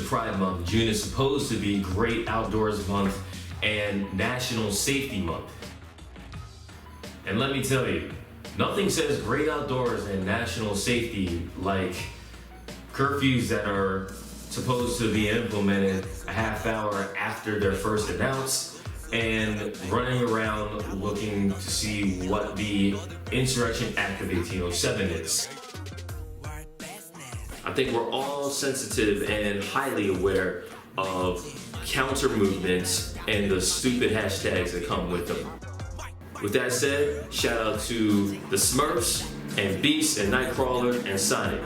Pride Month. June is supposed to be Great Outdoors Month and National Safety Month. And let me tell you, nothing says great outdoors and national safety like curfews that are supposed to be implemented a half hour after they're first announced, and running around looking to see what the Insurrection Act of 1807 is. I think we're all sensitive and highly aware of counter movements and the stupid hashtags that come with them. With that said, shout out to the Smurfs and Beast and Nightcrawler and Sonic.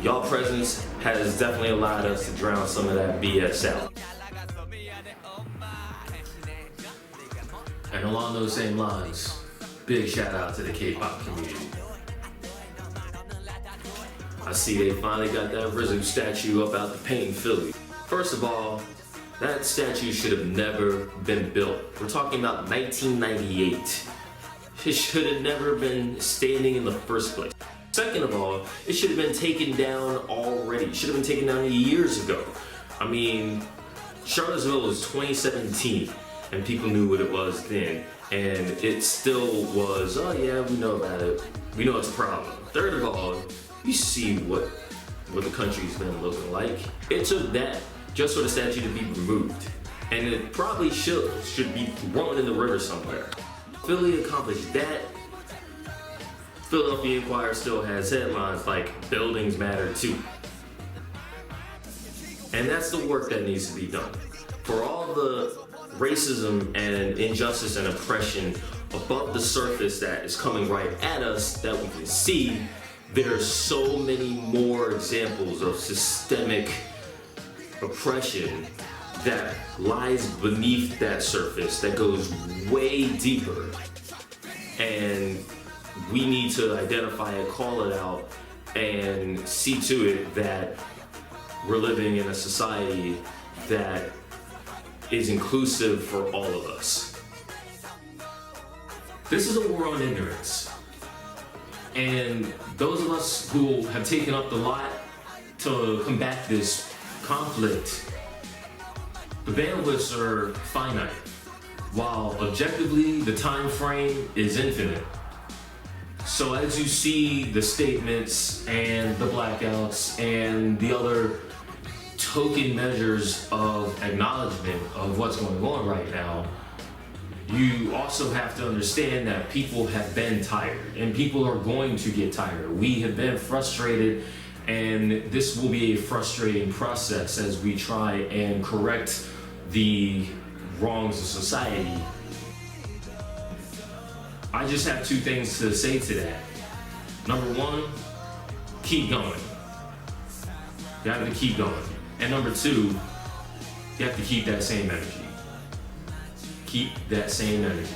Y'all presence has definitely allowed us to drown some of that BS out. And along those same lines, big shout out to the K-pop community. I see they finally got that Rizzo statue up out the paint in Philly. First of all, that statue should have never been built. We're talking about 1998. It should have never been standing in the first place. Second of all, it should have been taken down already. It should have been taken down years ago. I mean, Charlottesville was 2017 and people knew what it was then. And it still was, oh yeah, we know about it. We know it's a problem. Third of all, you see what the country's been looking like. It took that just for the statue to be removed. And it probably should be thrown in the river somewhere. Philly accomplished that. Philadelphia Inquirer still has headlines like buildings matter too. And that's the work that needs to be done. For all the racism and injustice and oppression above the surface that is coming right at us that we can see, there are so many more examples of systemic oppression that lies beneath that surface that goes way deeper. And we need to identify it, call it out, and see to it that we're living in a society that is inclusive for all of us. This is a war on ignorance. And those of us who have taken up the lot to combat this conflict, the bandwidths are finite, while objectively the time frame is infinite. So as you see the statements and the blackouts and the other token measures of acknowledgement of what's going on right now, you also have to understand that people have been tired and people are going to get tired. We have been frustrated, and this will be a frustrating process as we try and correct the wrongs of society. I just have two things to say to that. Number one, keep going. You have to keep going. And number two, you have to keep that same energy. Keep that same energy.